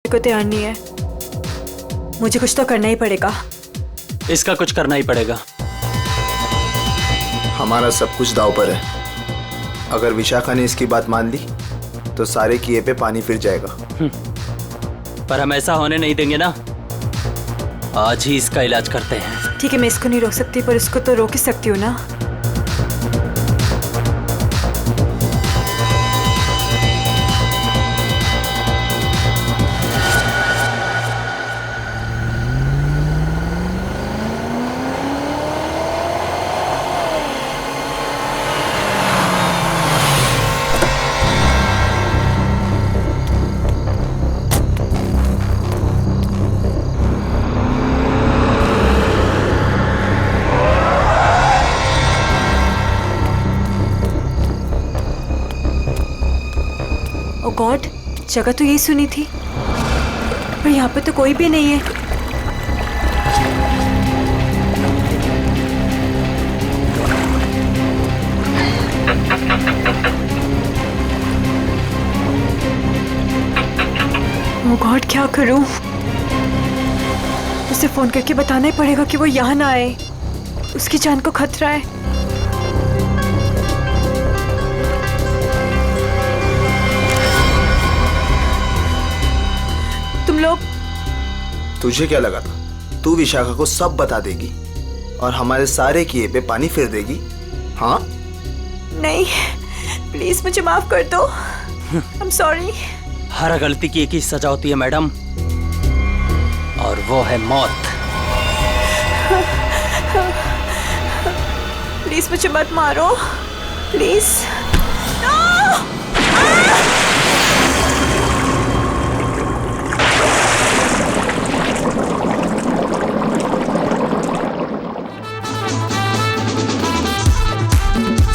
को तैयार नहीं है। मुझे कुछ तो करना ही पड़ेगा। इसका कुछ करना ही पड़ेगा। हमारा सब कुछ दांव पर है। अगर विशाखा ने इसकी बात मान ली तो सारे किए पे पानी फिर जाएगा। पर हम ऐसा होने नहीं देंगे ना। आज ही इसका इलाज करते हैं। ठीक है, मैं इसको नहीं रोक सकती पर उसको तो रोक ही सकती हूँ ना। ओ गॉड, जगह तो यही सुनी थी पर यहाँ पे तो कोई भी नहीं है। ओ गॉड, क्या करूं? उसे फोन करके बताना ही पड़ेगा कि वो यहाँ ना आए। उसकी जान को खतरा है। तुम लोग, तुझे क्या लगा था तू विशाखा को सब बता देगी और हमारे सारे किए पे पानी फिर देगी? हाँ? नहीं, प्लीज मुझे माफ कर दो। I am sorry. हर गलती की एक ही सजा होती है मैडम, और वो है मौत। प्लीज मुझे मत मारो, प्लीज।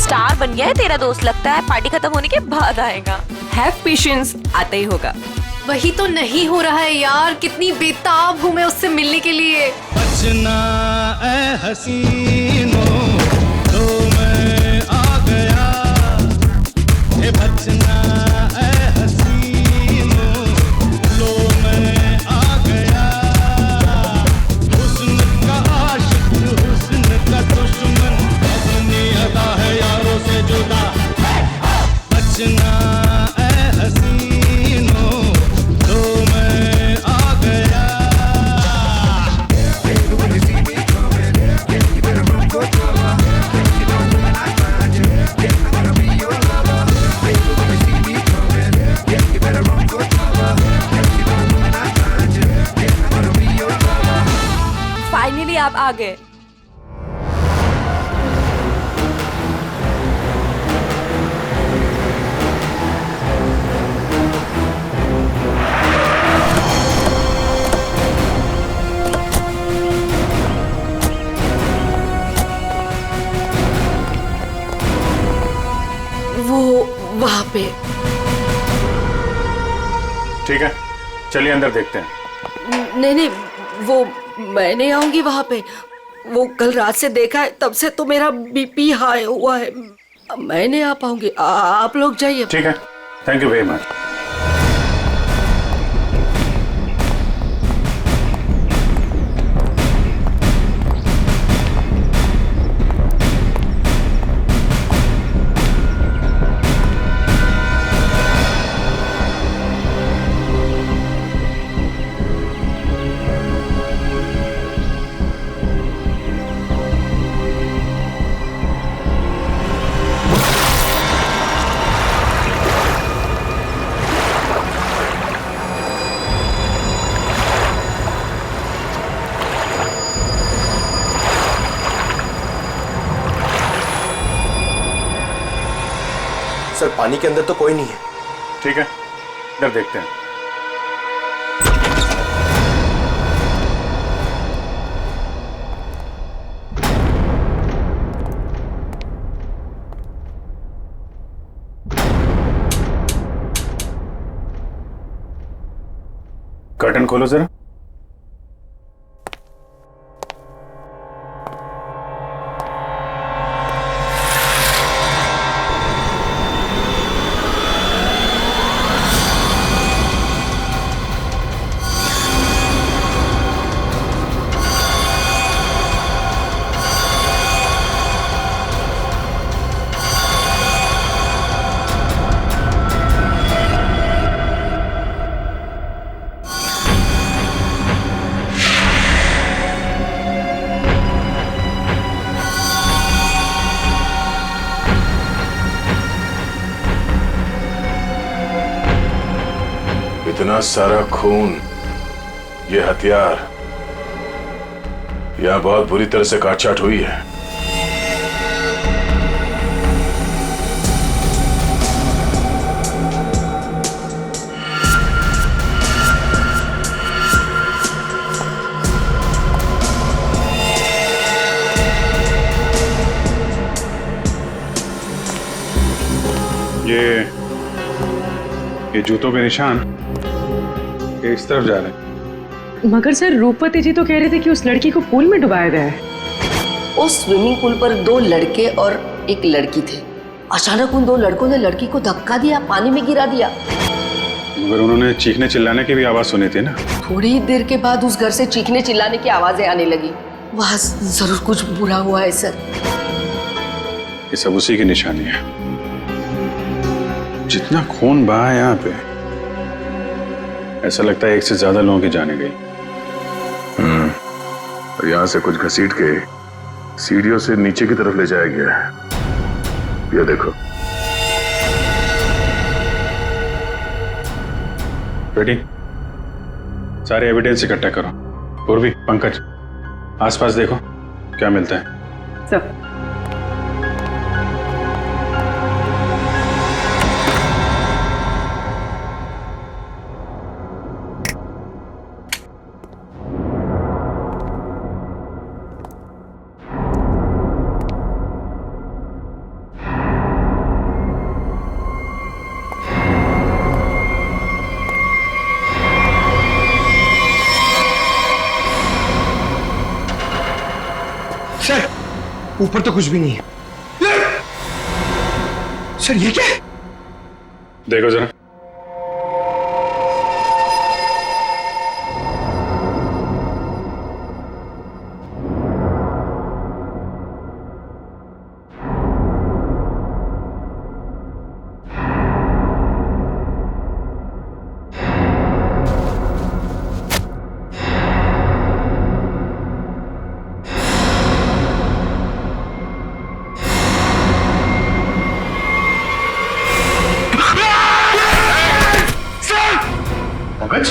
स्टार बन गया है तेरा दोस्त, लगता है पार्टी खत्म होने के बाद आएगा। हैव पेशेंस, आता ही होगा। वही तो नहीं हो रहा है यार, कितनी बेताब हूँ मैं उससे मिलने के लिए। बचना ऐ हसीनो तो मैं आ गया, ए बचना ऐ हसीनो लो मैं आ गया। हुस्न का आशिक, हुस्न का दुश्मन, अपनी अदा है यारों से जुदा। बचना ऐ हसीनो तो मैं आ गया। फाइनली आप आ गए। वो वहाँ पे। ठीक है, चलिए अंदर देखते हैं। नहीं नहीं, वो मैं नहीं आऊंगी वहाँ पे। वो कल रात से देखा है, तब से तो मेरा बीपी हाई हुआ है। मैं नहीं आ पाऊंगी, आप लोग जाइए। ठीक है, thank you very much. Sir, पानी के अंदर तो कोई नहीं है। ठीक है, इधर देखते हैं। कर्टन खोलो जरा। इतना सारा खून, ये हथियार, यहां बहुत बुरी तरह से काटछाट हुई है। ये जूतों के निशान ये इस तरफ जा रहे हैं। मगर सर रूपवती जी तो कह रहे थे कि उस लड़की को पूल में डुबाया गया है। उस स्विमिंग पूल पर 2 लड़के और एक लड़की थे। अचानक उन 2 लड़कों ने लड़की को धक्का दिया, पानी में गिरा दिया। मगर उन्होंने चीखने चिल्लाने की भी आवाज सुनी थी ना। थोड़ी ही देर के बाद उस घर से चीखने चिल्लाने की आवाजें आने लगी। वहां जरूर कुछ बुरा हुआ है सर। ये सब उसी की निशानी है। जितना खून बहा है यहाँ पे, ऐसा लगता है 1 से ज्यादा लोगों की जाने गई। और यहाँ से कुछ घसीट के सीढ़ियों से नीचे की तरफ ले जाया गया है। ये देखो। बेटी, सारे एविडेंस इकट्ठा करो। पूर्वी, पंकज, आसपास देखो क्या मिलता है। सर ऊपर तो कुछ भी नहीं है। सर ये क्या है? देखो जरा। पंकज,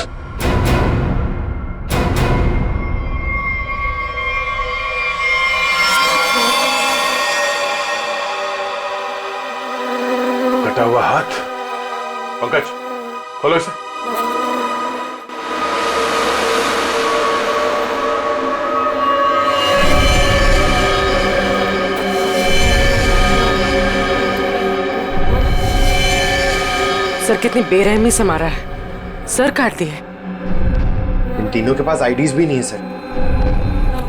कटा हुआ हाथ। पंकज, खोलो इसे। सर कितनी बेरहमी से मारा है। सर काट दिए। इन तीनों के पास आईडीज भी नहीं है सर।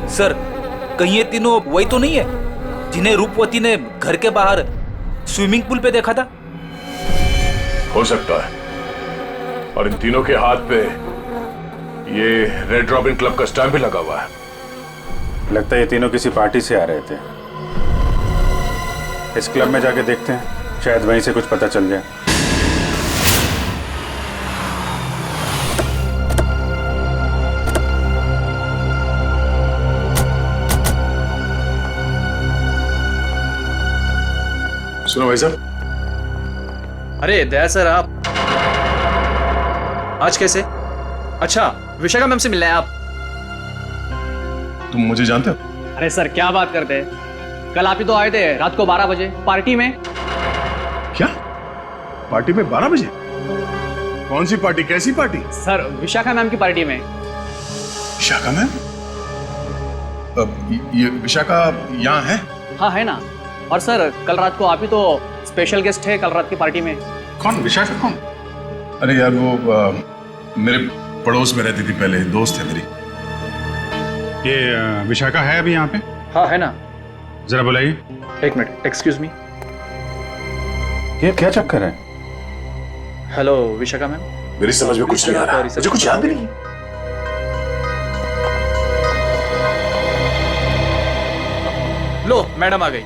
सर कहीं ये तीनों वही तो नहीं है जिन्हें रूपवती ने घर के बाहर स्विमिंग पूल पे देखा था? हो सकता है। और इन तीनों के हाथ पे ये रेड रॉबिन क्लब का स्टैम्प भी लगा हुआ है। लगता है ये तीनों किसी पार्टी से आ रहे थे। इस क्लब में जाके देखते हैं, शायद वहीं से कुछ पता चल जाए। सुनो भाई साहब। अरे दया सर, आप आज कैसे? अच्छा, विशाखा मैम से मिलना है आप? तुम मुझे जानते हो? अरे सर क्या बात करते हैं, कल आप ही तो आए थे रात को 12 बजे पार्टी में। क्या पार्टी में 12 बजे? कौन सी पार्टी, कैसी पार्टी? सर विशाखा मैम की पार्टी में। विशाखा मैम? ये विशाखा यहाँ है? हाँ है ना। और सर कल रात को आप ही तो स्पेशल गेस्ट है कल रात की पार्टी में। कौन विशाखा कौन? अरे यार वो मेरे पड़ोस में रहती थी पहले, दोस्त है मेरी। ये विशाखा है अभी यहाँ पे? हाँ है ना। जरा बुलाइए। 1 मिनट, एक्सक्यूज मी। ये क्या चक्कर है? Hello Vishakha ma'am. मेरी समझ में कुछ नहीं आ रहा, मुझे कुछ याद भी नहीं। लो मैडम आ गई।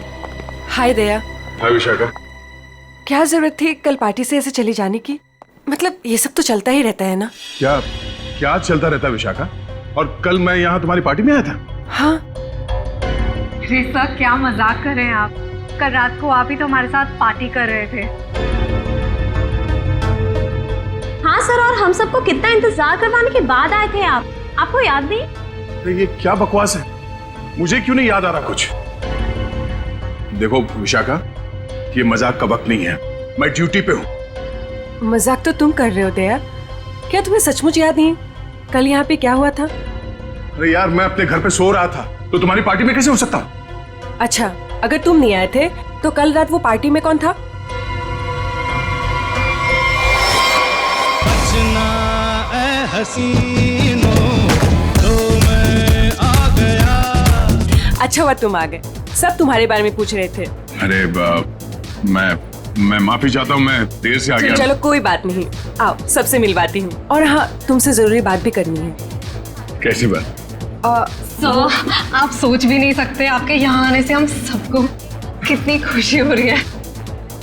हाय दया। हाय विशाखा। क्या जरूरत थी कल पार्टी से ऐसे चली जाने की? मतलब ये सब तो चलता ही रहता है ना। क्या क्या चलता रहता है विशाखा? और कल मैं यहाँ तुम्हारी पार्टी में आया था। हाँ। अरे सर क्या मजाक कर रहे हैं आप? कल रात को आप ही तो हमारे साथ पार्टी कर रहे थे। हाँ सर, और हम सबको कितना इंतजार करवाने के बाद आए थे आप। आपको याद नहीं? अरे ये क्या बकवास है, मुझे क्यों नहीं याद आ रहा कुछ। देखो विशाखा, ये मजाक का वक्त नहीं है, मैं ड्यूटी पे हूँ। मजाक तो तुम कर रहे हो दया। क्या तुम्हें सचमुच याद नहीं कल यहाँ पे क्या हुआ था? अरे यार, मैं अपने घर पे सो रहा था, तो तुम्हारी पार्टी में कैसे हो सकता हूँ? अच्छा, अगर तुम नहीं आए थे तो कल रात वो पार्टी में कौन था? अच्छा हुआ तुम आ गए, सब तुम्हारे बारे में पूछ रहे थे। अरे मैं माफी चाहता हूँ, मैं देर से आ गया। चलो कोई बात नहीं, आओ सबसे मिलवाती हूँ। और हाँ, तुमसे जरूरी बात भी करनी है। कैसी बात? सर, आप सोच भी नहीं सकते आपके यहाँ आने से हम सबको कितनी खुशी हो रही है।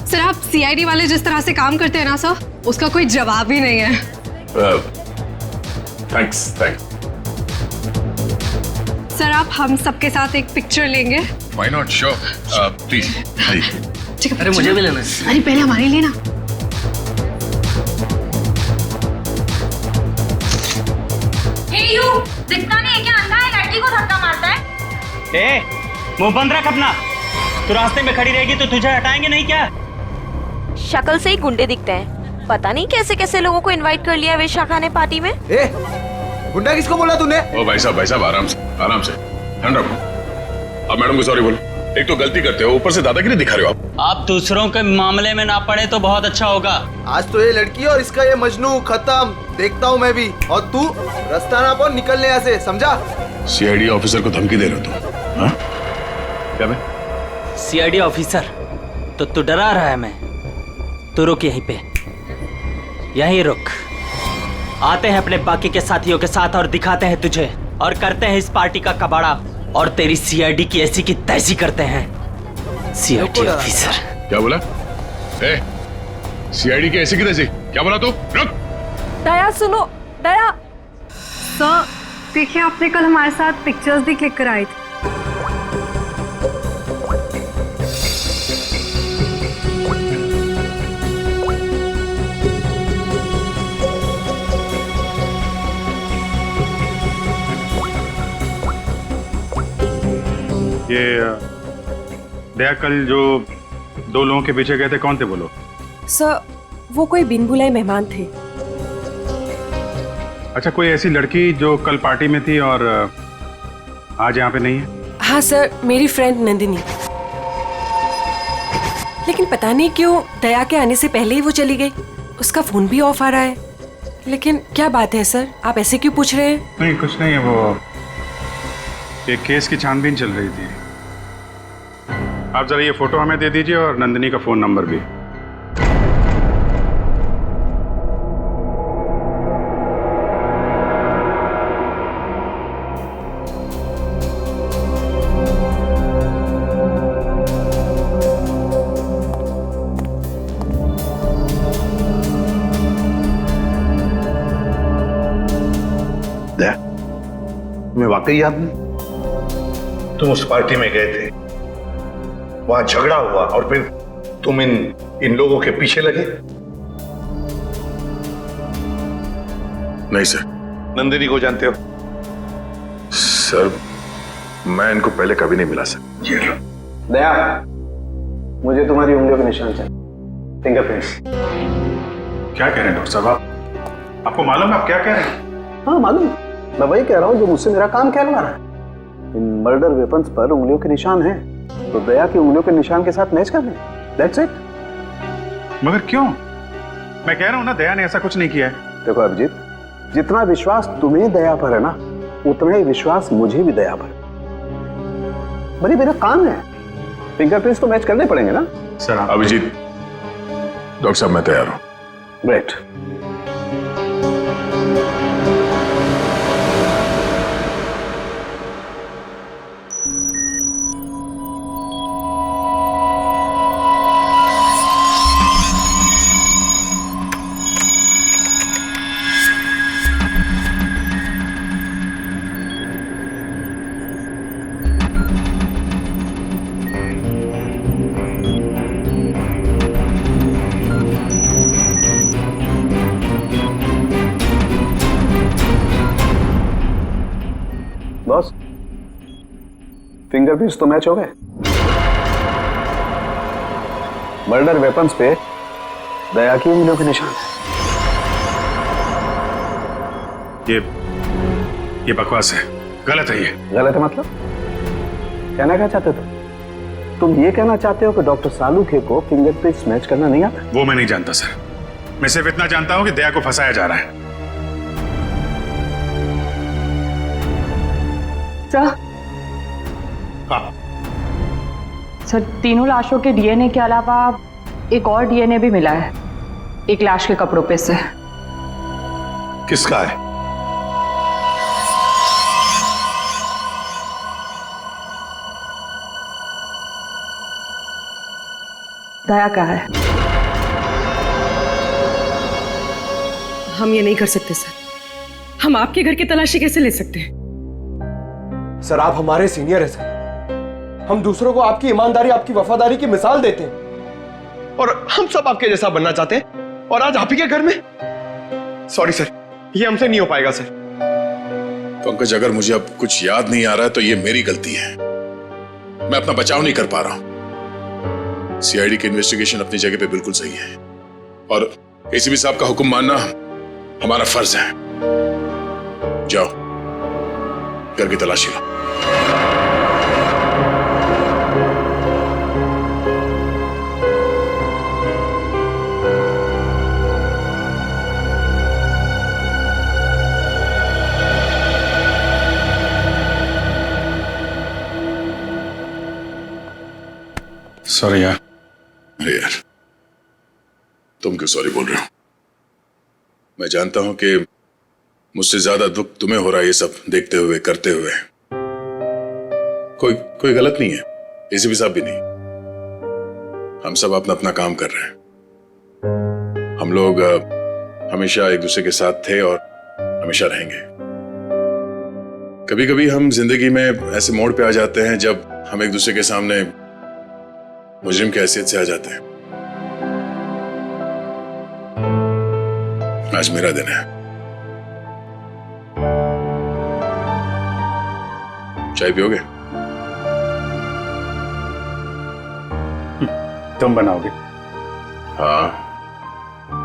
सर, आप सीआईडी वाले जिस तरह से काम करते हैं ना सर, उसका कोई जवाब ही नहीं है। थैंक्स। सर, आप हम सबके साथ एक पिक्चर लेंगे? Why not? Sure. Please. अरे मुझे भी लेना है। अरे पहले हमारे लिए ना। दिखता नहीं है क्या? अंधा है, लड़की को धक्का मारता है। मुंह बंद रख अपना। तू रास्ते में खड़ी रहेगी तो तुझे हटाएंगे नहीं क्या? शक्ल से ही गुंडे दिखते हैं, पता नहीं कैसे कैसे लोगों को इनवाइट कर लिया विशाखा ने पार्टी में। गुंडा किसको बोला तूने? ओ भाई साहब आराम से ध्यान रखो। अब मैडम को सॉरी बोलो। एक तो गलती करते हो, ऊपर से दादागिरी दिखा रहे हो आप। आप दूसरों के मामले में ना पड़े तो बहुत अच्छा होगा। आज तो ये लड़की और इसका ये मजनू खत्म, देखता हूँ मैं भी। और तू रास्ता ना पाओ, निकलने यहाँ से, समझा? सीआईडी ऑफिसर को धमकी दे रहे हो तुम? हाँ? क्या बे? सीआईडी ऑफिसर तो तू डरा रहा है मैं। तू रुक यहीं पे, यहीं रुक। आते हैं अपने बाकी के साथियों के साथ और दिखाते हैं तुझे, और करते हैं इस पार्टी का कबाड़ा, और तेरी सीआईडी की ऐसी की तैसी करते हैं। सीआईडी ऑफिसर क्या बोला? सीआईडी की ऐसी की तैसी क्या बोला तू? रुक। दया सुनो, दया। सर, देखिए आपने कल हमारे साथ पिक्चर्स भी क्लिक कराई थी। ये दया, कल जो 2 लोगों के पीछे गए थे कौन थे वो लोग? सर, वो कोई बिन बुलाए मेहमान थे। अच्छा, कोई ऐसी लड़की जो कल पार्टी में थी और आज यहाँ पे नहीं है? हाँ सर, मेरी फ्रेंड नंदिनी। लेकिन पता नहीं क्यों दया के आने से पहले ही वो चली गई। उसका फोन भी ऑफ आ रहा है। लेकिन क्या बात है सर, आप ऐसे क्यों पूछ रहे हैं? नहीं, कुछ नहीं है। वो एक केस की छानबीन चल रही थी। आप जरा ये फोटो हमें दे दीजिए और नंदिनी का फोन नंबर भी। तुम्हें वाकई याद नहीं? तुम उस पार्टी में गए थे, वहां झगड़ा हुआ और फिर तुम इन लोगों के पीछे लगे? नहीं सर। नंदिनी को जानते हो? सर, मैं इनको पहले कभी नहीं मिला सर। ये लो। दया, मुझे तुम्हारी उंगलियों के निशान चाहिए, फिंगरप्रिंट्स। क्या कह रहे हैं डॉक्टर साहब? आपको मालूम है आप क्या कह रहे हैं? हाँ मालूम, मैं वही कह रहा हूँ जो मुझसे मेरा काम कहलवा रहा है। इन मर्डर वेपन्स पर उंगलियों के निशान हैं, तो दया की उंगलियों के निशान के साथ मैच कर लें। That's it. मगर क्यों? मैं कह रहा हूँ ना, दया ने ऐसा कुछ नहीं किया है। देखो अभिजीत, जितना विश्वास तुम्हें दया पर है ना, उतना ही विश्वास मुझे भी दया पर। भाई मेरा काम है, फिंगरप्रिंट्स तो मैच करने पड़ेंगे ना सर। अभिजीत, डॉक्टर साहब मैं तैयार हूँ। ग्रेट। बॉस, फिंगरप्रिंट्स तो मैच हो गए। मर्डर वेपन्स पे दया की उंगलियों के निशान है। ये बकवास है, गलत है। ये गलत है मतलब? कहना क्या चाहते हो तुम? ये कहना चाहते हो कि डॉक्टर सालूखे को फिंगरप्रिंट्स मैच करना नहीं आता? वो मैं नहीं जानता सर। मैं सिर्फ इतना जानता हूं कि दया को फंसाया जा रहा है। सर, हाँ सर, तीनों लाशों के डीएनए के अलावा एक और डीएनए भी मिला है, एक लाश के कपड़ों पे से। किसका है? दया का है। हम ये नहीं कर सकते सर। हम आपके घर की तलाशी कैसे ले सकते हैं? सर, आप हमारे सीनियर हैं सर। हम दूसरों को आपकी ईमानदारी, आपकी वफादारी की मिसाल देते हैं और हम सब आपके जैसा बनना चाहते हैं, और आज आप ही के घर में। सॉरी सर, ये हमसे नहीं हो पाएगा सर। पंकज, अगर मुझे अब कुछ याद नहीं आ रहा है तो ये मेरी गलती है। मैं अपना बचाव नहीं कर पा रहा हूं। सीआईडी की इन्वेस्टिगेशन अपनी जगह पे बिल्कुल सही है, और एसीपी साहब का हुक्म मानना हमारा फर्ज है। जाओ, घर की तलाशी लो। सॉरी यार। अरे यार, तुम क्यों सॉरी बोल रहे हो? मैं जानता हूं कि मुझसे ज्यादा दुख तुम्हें हो रहा है ये सब देखते हुए, करते हुए। कोई गलत नहीं है, एसीपी साहब भी नहीं। हम सब अपना अपना काम कर रहे हैं। हम लोग हमेशा एक दूसरे के साथ थे और हमेशा रहेंगे। कभी कभी हम जिंदगी में ऐसे मोड़ पे आ जाते हैं जब हम एक दूसरे के सामने मुजरिम की हैसियत से आ जाते हैं। आज मेरा दिन है। चाय पियोगे? तुम बनाओगे? हाँ,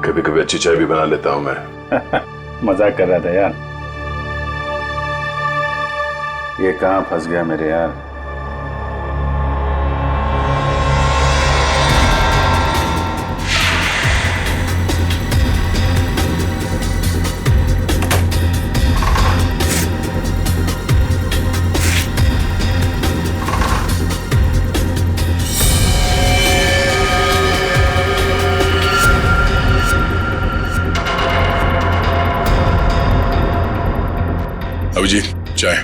कभी कभी अच्छी चाय भी बना लेता हूं मैं। मजाक कर रहा था यार। ये कहां फंस गया मेरे यार। अभिजीत, चाय।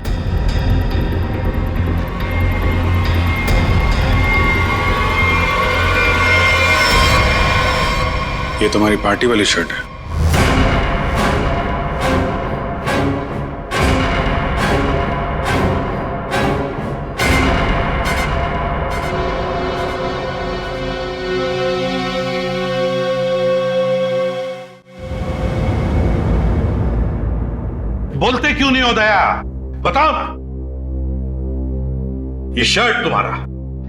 ये तुम्हारी पार्टी वाली शर्ट है। बोलते क्यों नहीं हो दया? बताओ ना। ये शर्ट तुम्हारा,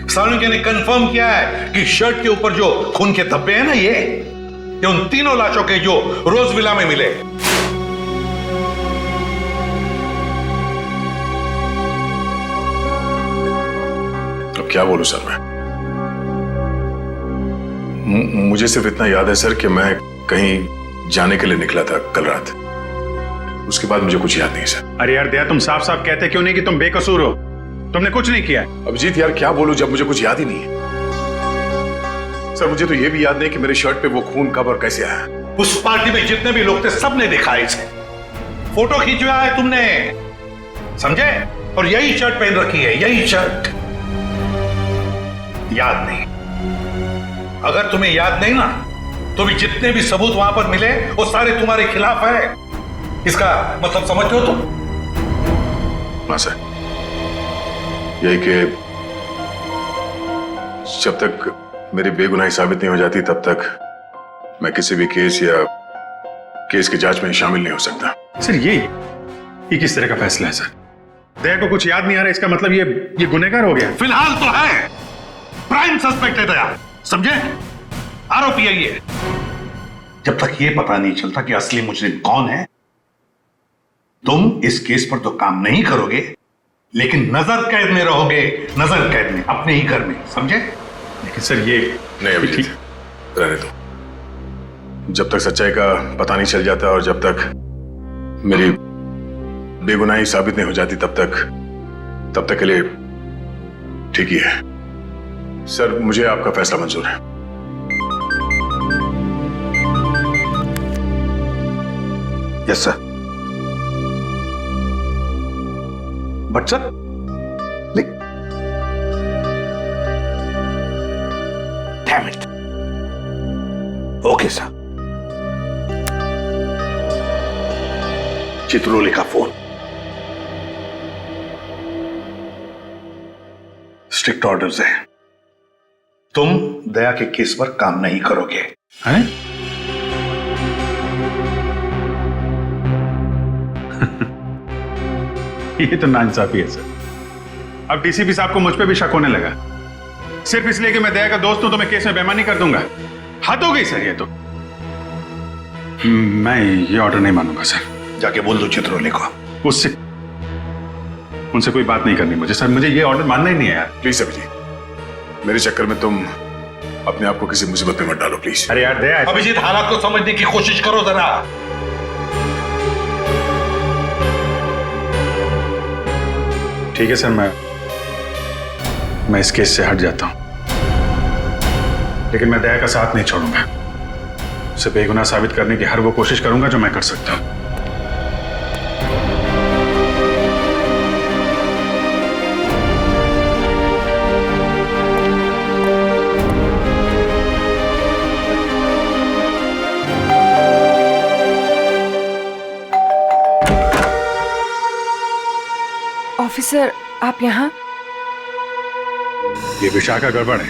सालूखे ने कंफर्म किया है कि शर्ट के ऊपर जो खून के धब्बे हैं ना, ये उन तीनों लाशों के जो रोज विला में मिले। अब क्या बोलूं सर मैं? मुझे सिर्फ इतना याद है सर कि मैं कहीं जाने के लिए निकला था कल रात। उसके बाद मुझे कुछ याद नहीं सर। अरे यार दया, तुम साफ साफ कहते क्यों नहीं कि तुम बेकसूर हो? तुमने कुछ नहीं किया। अभिजीत यार, क्या बोलूं जब मुझे कुछ याद ही नहीं है। सर, मुझे तो यह भी याद नहीं कि मेरे शर्ट पे वो खून कब और कैसे आया। उस पार्टी में जितने भी लोग थे सबने देखा इसे। फोटो खींचवाया है तुमने, समझे? और यही शर्ट पहन रखी है, यही शर्ट। याद नहीं? अगर तुम्हें याद नहीं ना, तो भी जितने भी सबूत वहां पर मिले वो सारे तुम्हारे खिलाफ है। इसका मतलब समझते हो तुम? हाँ सर, यही कि जब तक मेरी बेगुनाही साबित नहीं हो जाती तब तक मैं किसी भी केस या केस की जांच में शामिल नहीं हो सकता। सर ये किस तरह का फैसला है सर? दया को कुछ याद नहीं आ रहा, इसका मतलब ये गुनहगार हो गया। फिलहाल तो है, प्राइम सस्पेक्ट है दया, समझे? आरोपी है ये। जब तक ये पता नहीं चलता कि असली मुजरिम कौन है, तुम इस केस पर तो काम नहीं करोगे, लेकिन नजर कैद में रहोगे, नजर कैद में, अपने ही घर में, समझे? लेकिन सर ये नहीं अभिजीत, रहने दो। जब तक सच्चाई का पता नहीं चल जाता और जब तक मेरी बेगुनाही साबित नहीं हो जाती, तब तक के लिए ठीक ही है। सर मुझे आपका फैसला मंजूर है। Yes sir. But sir, damn it. Okay sir. Chitrole का फोन। स्ट्रिक्ट ऑर्डर्स है, तुम दया के केस पर काम नहीं करोगे। हैं? ये तो नाइंसाफी है सर। अब डीसीपी साहब को मुझ पे भी शक होने लगा, सिर्फ इसलिए कि मैं दया का दोस्त हूं तो मैं केस में बेईमानी कर दूंगा। हद हो गई सर ये तो। मैं ये ऑर्डर नहीं मानूंगा सर। जाके बोल दो चित्रोले को। उनसे कोई बात नहीं करनी मुझे सर, मुझे ये ऑर्डर मानना ही नहीं है यार। प्लीज अभिजीत, मेरे चक्कर में तुम अपने आप को किसी मुसीबत में मत डालो प्लीज। अरे यार दया, अभिजीत हालात को समझने की कोशिश करो जरा। ठीक है सर, मैं इस केस से हट जाता हूं, लेकिन मैं दया का साथ नहीं छोड़ूंगा। उसे बेगुनाह साबित करने की हर वो कोशिश करूंगा जो मैं कर सकता हूं। ऑफिसर, आप यहाँ? ये विशाखा गड़बड़ है,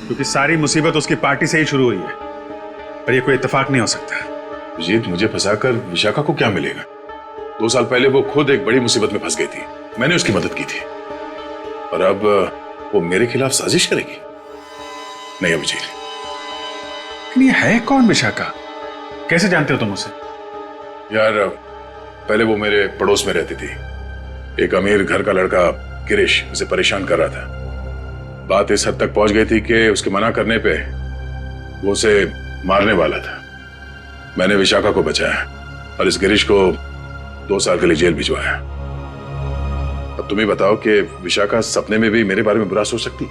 क्योंकि सारी मुसीबत उसकी पार्टी से ही शुरू हुई है, और ये कोई इत्तेफाक नहीं हो सकता। अभिजीत, मुझे फंसाकर विशाखा को क्या मिलेगा? 2 साल पहले वो खुद एक बड़ी मुसीबत में फंस गई थी, मैंने उसकी मदद की थी, और अब वो मेरे खिलाफ साजिश करेगी? नहीं अभिजीत। लेकिन ये है कौन विशाखा? कैसे जानते हो तुम उसे? यार पहले वो मेरे पड़ोस में रहती थी। एक अमीर घर का लड़का गिरीश उसे परेशान कर रहा था। बात इस हद तक पहुंच गई थी कि उसके मना करने पे वो उसे मारने वाला था। मैंने विशाखा को बचाया और इस गिरीश को 2 साल के लिए जेल भिजवाया। अब तुम ही बताओ कि विशाखा सपने में भी मेरे बारे में बुरा सोच सकती?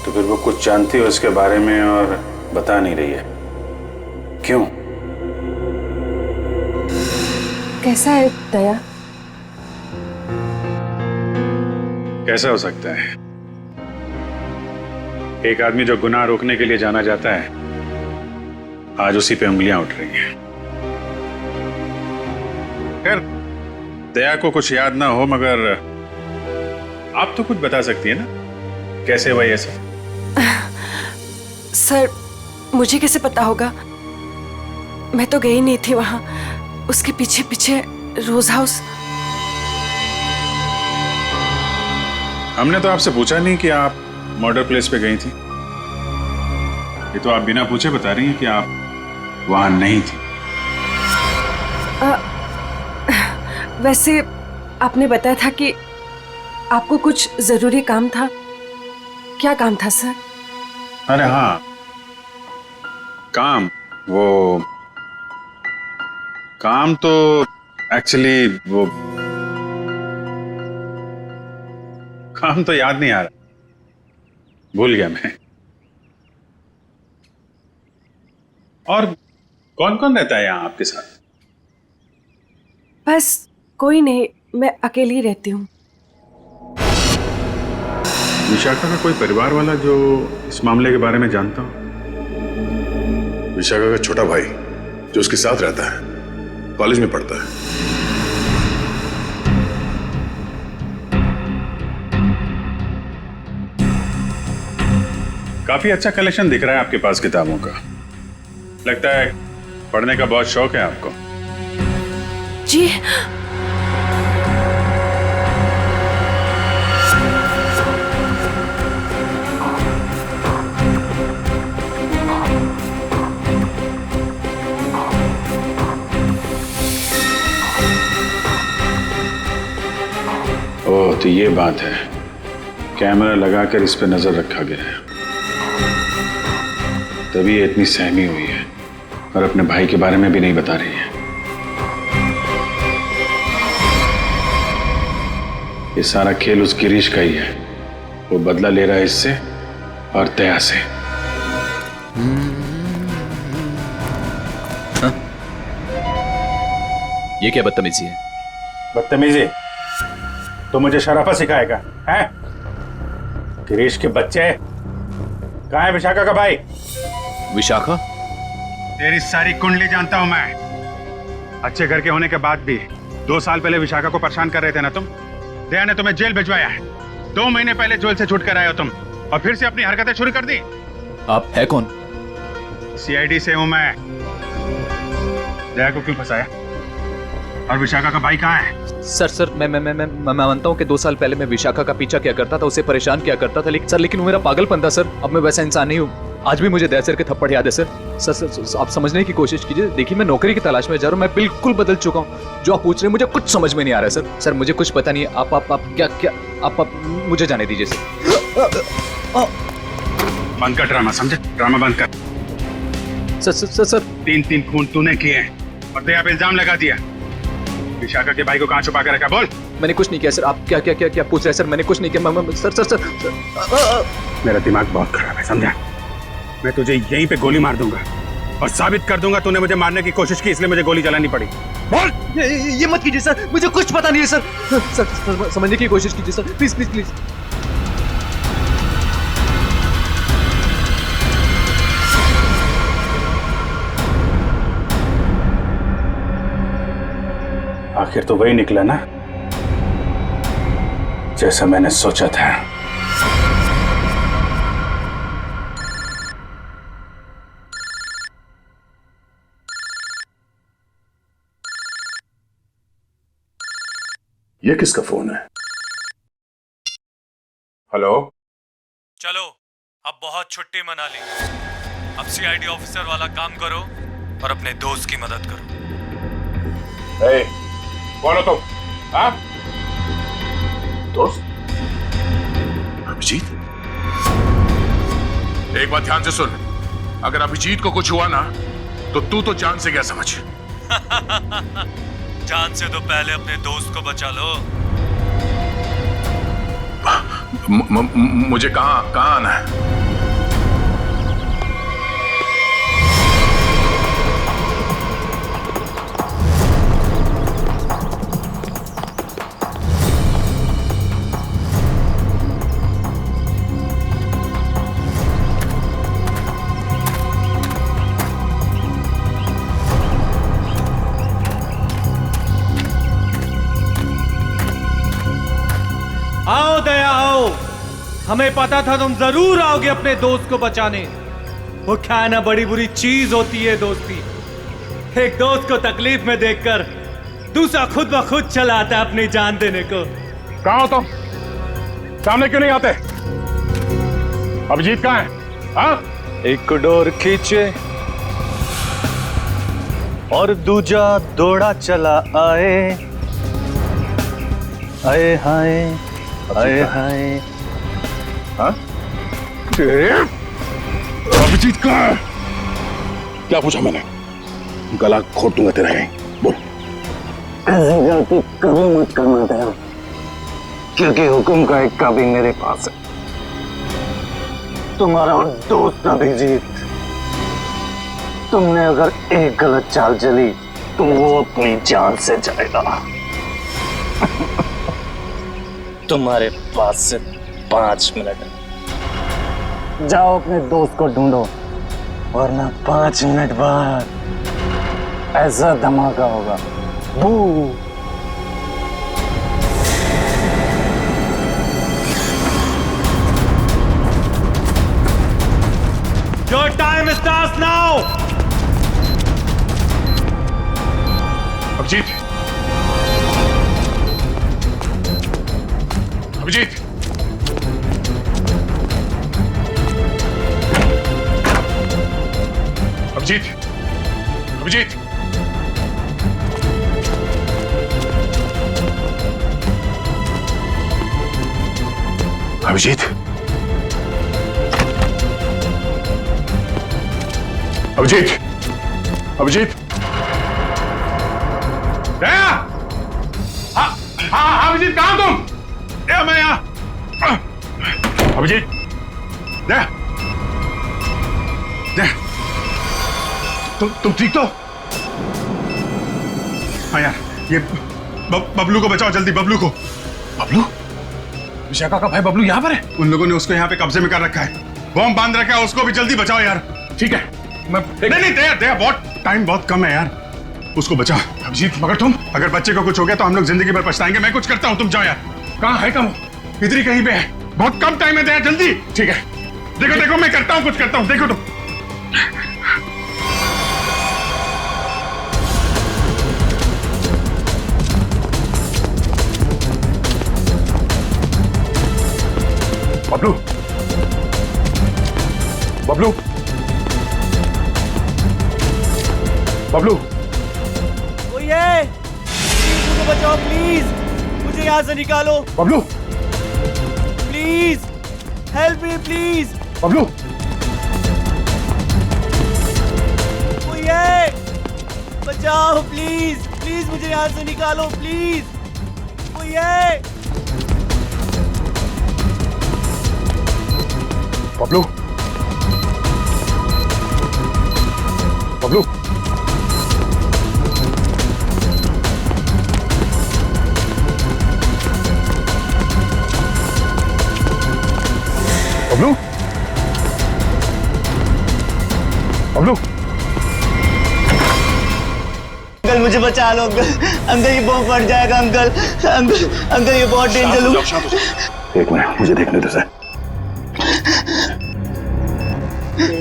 तो फिर वो कुछ जानती हो इसके बारे में और बता नहीं रही है, क्यों? कैसा है दया? कैसा हो सकता है? एक आदमी जो गुनाह रोकने के लिए जाना जाता है, आज उसी पे उंगलियां उठ रही हैं। खैर, दया को कुछ याद ना हो, मगर आप तो कुछ बता सकती है ना, कैसे हुआ ये सब? सर, मुझे कैसे पता होगा? मैं तो गई नहीं थी वहां, उसके पीछे पीछे रोज हाउस। हमने तो आपसे पूछा नहीं कि आप मर्डर प्लेस पे गई थी। ये तो आप बिना पूछे बता रही हैं कि आप वहां नहीं थी। वैसे आपने बताया था कि आपको कुछ जरूरी काम था। क्या काम था सर? अरे हाँ, काम तो एक्चुअली वो काम तो याद नहीं आ रहा, भूल गया मैं। और कौन कौन रहता है यहाँ आपके साथ? बस कोई नहीं, मैं अकेली रहती हूँ। विशाखा का कोई परिवार वाला जो इस मामले के बारे में जानता हो? विशाखा का छोटा भाई जो उसके साथ रहता है, कॉलेज में पढ़ता है। काफी अच्छा कलेक्शन दिख रहा है आपके पास किताबों का। लगता है पढ़ने का बहुत शौक है आपको। जी। तो ये बात है, कैमरा लगाकर इस पे नजर रखा गया है, तभी ये इतनी सहमी हुई है और अपने भाई के बारे में भी नहीं बता रही है। ये सारा खेल उस गिरीश का ही है। वो बदला ले रहा है इससे और दया से। हाँ? ये क्या बदतमीजी है? बदतमीजी? तो मुझे शराफत सिखाएगा हैं? गिरीश के बच्चे कहाँ है? विशाखा का भाई। विशाखा? तेरी सारी कुंडली जानता हूं मैं। अच्छे घर के होने के बाद भी 2 साल पहले विशाखा को परेशान कर रहे थे ना तुम। दया ने तुम्हें जेल भिजवाया है। 2 महीने पहले जेल से छूट कर आए हो तुम और फिर से अपनी हरकतें शुरू कर दी। आप है कौन? सीआईडी से हूं मैं। दया को क्यों फंसाया? और विशाखा का भाई कहाँ है? सर मैं मानता हूँ कि 2 साल पहले मैं विशाखा का पीछा किया करता था, उसे परेशान किया करता था, लेकिन वो मेरा पागलपन था सर। अब मैं वैसा इंसान नहीं हूँ। आज भी मुझे दया सर के थप्पड़ याद है सर। सर आप समझने की कोशिश कीजिए। देखिए मैं नौकरी की तलाश में जा रहा हूँ। मैं बिल्कुल बदल चुका हूँ। जो आप पूछ रहे हैं मुझे कुछ समझ में नहीं आ रहा है सर। मुझे कुछ पता नहीं है। आप मुझे जाने दीजिए सर। बंद कर ड्रामा, समझे? ड्रामा बंद कर। सर 3 खून तूने किए हैं और दया पे इल्जाम लगा दिया। विशाखा के भाई को कहाँ छुपा कर रखा? बोल। मैंने कुछ नहीं किया सर। आप क्या पूछ रहे हैं सर? मैंने कुछ नहीं किया। सर मेरा दिमाग बहुत खराब है, समझा? मैं तुझे यहीं पे गोली मार दूंगा और साबित कर दूंगा तूने मुझे मारने की कोशिश की, इसलिए मुझे गोली चलानी पड़ी। बोल। ये मत कीजिए सर, मुझे कुछ पता नहीं है सर। सर समझने की कोशिश कीजिए सर, प्लीज। आखिर तो वही निकला ना जैसा मैंने सोचा था। ये किसका फोन है? हेलो? चलो अब बहुत छुट्टी मना ली। अब सीआईडी ऑफिसर वाला काम करो और अपने दोस्त की मदद करो। कौन हो तुम? हाँ? दोस्त? अभिजीत? एक बात ध्यान से सुन, अगर अभिजीत को कुछ हुआ ना तो तू तो जान से गया समझ। जान से तो पहले अपने दोस्त को बचा लो। मुझे कहाँ आना है? आओ दया आओ, हमें पता था तुम जरूर आओगे अपने दोस्त को बचाने। वो क्या ना बड़ी बुरी चीज होती है दोस्ती। एक दोस्त को तकलीफ में देखकर दूसरा खुद ब खुद चला आता है अपनी जान देने को। कहाँ हो तुम? सामने क्यों नहीं आते? अभिजीत कहाँ है? हाँ? एक डोर खींचे और दूजा दौड़ा चला आए। आए हाय आए हाय। हाँ? अभिजीत कहाँ है? क्या पूछा मैंने? गला घोट दूंगा तेरा यहीं। बोल। ऐसी गलती कभी मत करना दया, क्योंकि हुक्म का एक कभी मेरे पास है। तुम्हारा दोस्त अभिजीत, तुमने अगर एक गलत चाल चली तो वो अपनी जान से जाएगा। तुम्हारे पास से 5 मिनट जाओ, अपने दोस्त को ढूंढो, वरना 5 मिनट बाद ऐसा धमाका होगा। बू। Your time starts now. Abhijit, Abhijit, Abhijit, Abhijit, Abhijit, Abhijit, Abhijit, दया! हाँ हाँ अभिजीत, कहाँ तुम? दया, मैं यहाँ। अभिजीत, दया, दया, तुम ठीक तो? हाँ यार, ये बबलू को बचाओ जल्दी, बबलू को। बबलू? विशाखा का भाई बबलू यहाँ पर है? उन लोगों ने उसको यहाँ पे कब्जे में कर रखा है, बॉम्ब बांध रखा है, उसको भी जल्दी बचाओ यार। ठीक है, मैं नहीं दया, बहुत टाइम बहुत कम है यार, उसको बचाओ। अभिजीत, मगर तुम, अगर बच्चे को कुछ हो गया तो हम लोग जिंदगी भर पछताएंगे। मैं कुछ करता हूँ, तुम जाओ यार। कहाँ है कम? इधर ही कहीं पे है, बहुत कम टाइम है दया, जल्दी। ठीक है, देखो देखो मैं करता हूँ, कुछ करता हूँ, देखो तुम। बबलू, बबलू, बबलू, ये मुझे बचाओ प्लीज, मुझे यहाँ से निकालो। Bablu, please help me please. Bablu, ये बचाओ प्लीज, प्लीज मुझे यहाँ से निकालो प्लीज। ये बबलू, बबलू, बबलू, बबलू, अंकल मुझे बचा लो अंकल, अंकल ये बॉम्ब फट जाएगा अंकल, अंकल अंकल ये बहुत डेंजर। एक मिनट, मुझे देखने दो सर।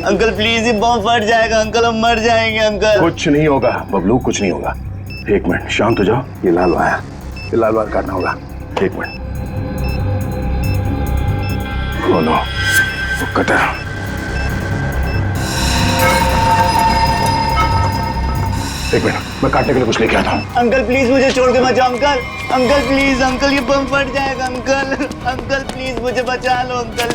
अंकल प्लीज ये बॉम्ब फट जाएगा अंकल, हम मर जाएंगे अंकल। कुछ नहीं होगा बबलू, कुछ नहीं होगा। एक मिनट, शांत हो जाओ। ये लाल वायर, ये लाल वायर काटना होगा। एक मिनट। ओ नो, वो कटर। एक मिनट, मैं काटने के लिए कुछ लेके आता हूँ। अंकल प्लीज मुझे छोड़ के मत जाओ अंकल, अंकल प्लीज अंकल ये बम फट जाएगा अंकल, अंकल प्लीज मुझे बचा लो अंकल।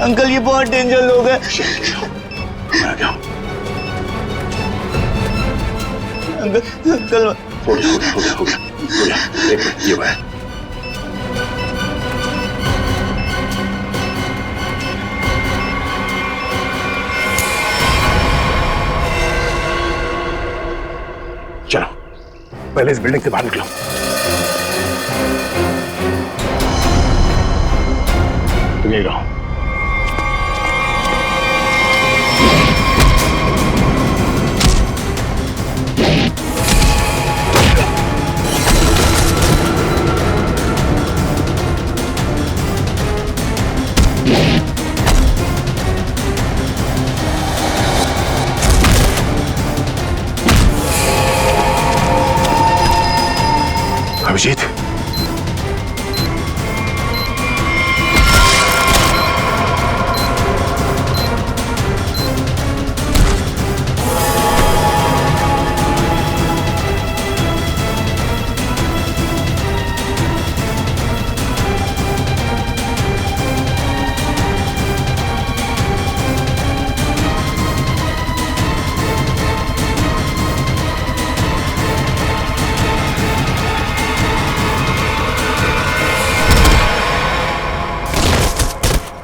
अंकल ये बहुत डेंजर लोग हैं। मैं आ गया। अंकल हो गया। एक मिनट, ये वायर। चलो पहले इस बिल्डिंग से बाहर निकलो। तुम यही रहो। अभिजीत,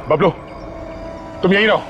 बबलू, तुम यहीं रहो।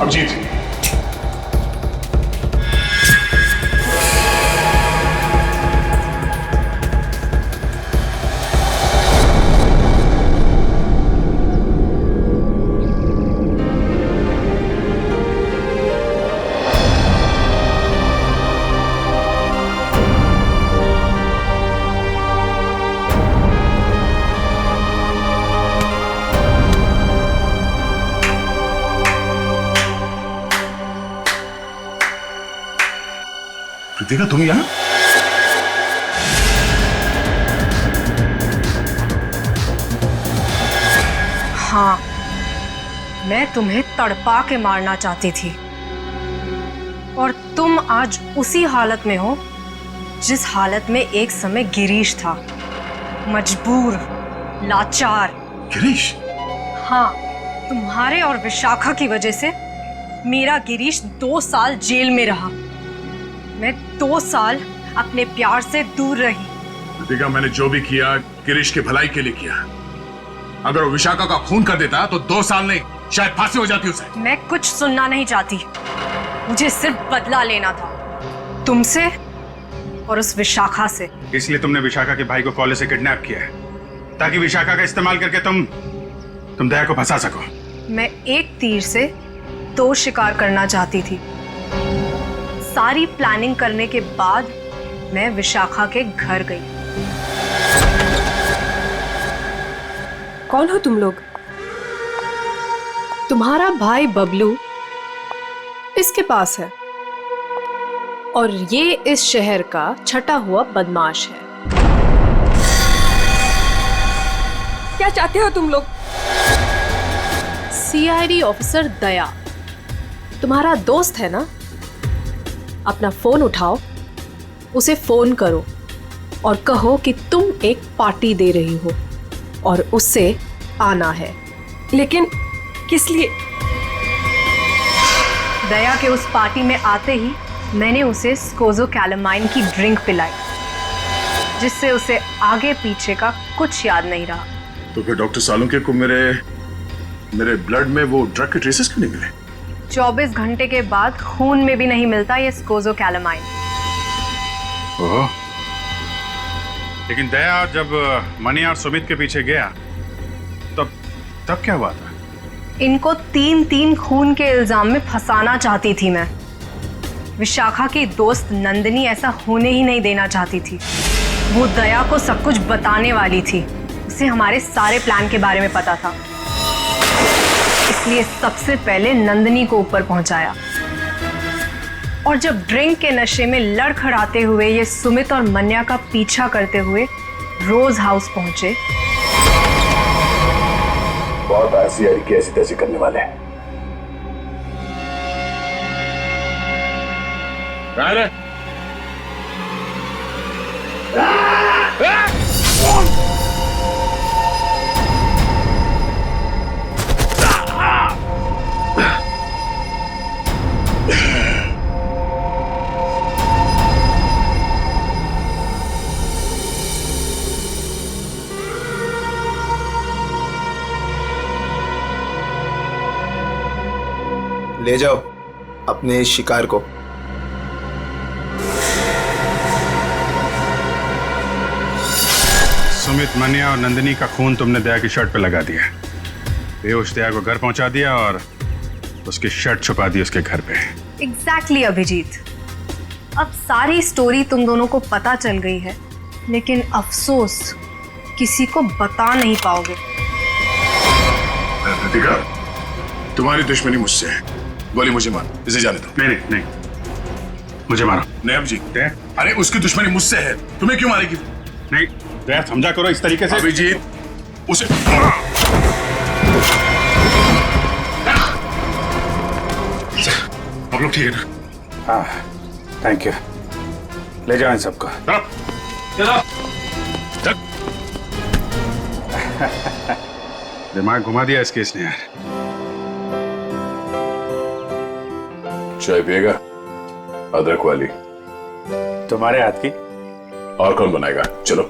अभिजीत, कृतिका तुम यहाँ? हाँ, मैं तुम्हें तड़पा के मारना चाहती थी और तुम आज उसी हालत में हो जिस हालत में एक समय गिरीश था, मजबूर, लाचार। गिरीश? हाँ, तुम्हारे और विशाखा की वजह से मेरा गिरीश 2 साल जेल में रहा। मैं 2 साल अपने प्यार से दूर रही। कृतिका, मैंने जो भी किया गिरीश की भलाई के लिए किया। अगर वो विशाखा का खून कर देता तो 2 साल नहीं, शायद फांसी हो जाती उसे। मैं कुछ सुनना नहीं चाहती, मुझे सिर्फ बदला लेना था, तुमसे और उस विशाखा से। इसलिए तुमने विशाखा के भाई को कॉलेज से किडनैप किया है, ताकि विशाखा का इस्तेमाल करके तुम दया को फंसा सको। मैं एक तीर से 2 शिकार करना चाहती थी। सारी प्लानिंग करने के बाद मैं विशाखा के घर गई। कौन हो तुम लोग? तुम्हारा भाई बबलू इसके पास है और ये इस शहर का छटा हुआ बदमाश है। क्या चाहते हो तुम लोग? सीआईडी ऑफिसर दया तुम्हारा दोस्त है ना? अपना फोन उठाओ, उसे फोन करो और कहो कि तुम एक पार्टी दे रही हो और उससे आना है। लेकिन किस लिए? दया के उस पार्टी में आते ही मैंने उसे स्कोज़ोकैलामाइन की ड्रिंक पिलाई, जिससे उसे आगे पीछे का कुछ याद नहीं रहा। तो फिर डॉक्टर सालुंके को मेरे ब्लड में वो ड्रग के ट्रेसेस क्यों नहीं मिले? 24 घंटे के बाद खून में भी नहीं मिलता ये स्कोज़ोकैलामाइन। ओह, लेकिन दया जब मनी और सुमित के पीछे गया तब क्या हुआ था? इनको 3 खून के इल्जाम में फंसाना चाहती थी मैं। विशाखा की दोस्त नंदिनी ऐसा होने ही नहीं देना चाहती थी। वो दया को सब कुछ बताने वाली थी, उसे हमारे सारे प्लान के बारे में पता था, इसलिए सबसे पहले नंदिनी को ऊपर पहुंचाया। और जब ड्रिंक के नशे में लड़खड़ाते हुए ये सुमित और मन्या का पीछा करते हुए रोज हाउस पहुंचे, बहुत ऐसी ऐसी तैसी करने वाले हैं। ले जाओ अपने शिकार को। सुमित, मन्या और नंदिनी का खून तुमने दया की शर्ट पे लगा दिया। बेहोश दया को घर पहुंचा दिया और उसकी शर्ट छुपा दी उसके घर पे। एग्जैक्टली अभिजीत, अब सारी स्टोरी तुम दोनों को पता चल गई है, लेकिन अफसोस किसी को बता नहीं पाओगे। कृतिका, तुम्हारी दुश्मनी मुझसे है, गोली मुझे मार, इसे जाने दो। नहीं, मुझे मारो। नहीं अभिजीत, अरे उसकी दुश्मनी मुझसे है, तुम्हें क्यों मारेगी? नहीं दया, समझा करो इस तरीके से। अभिजीत, उसे आप लोग ठीक है ना? हाँ, थैंक यू। ले जाओ इन सबको। दिमाग घुमा दिया इस केस ने यार। चाय पिएगा? अदरक वाली। तुम्हारे हाथ की। और कौन बनाएगा? चलो।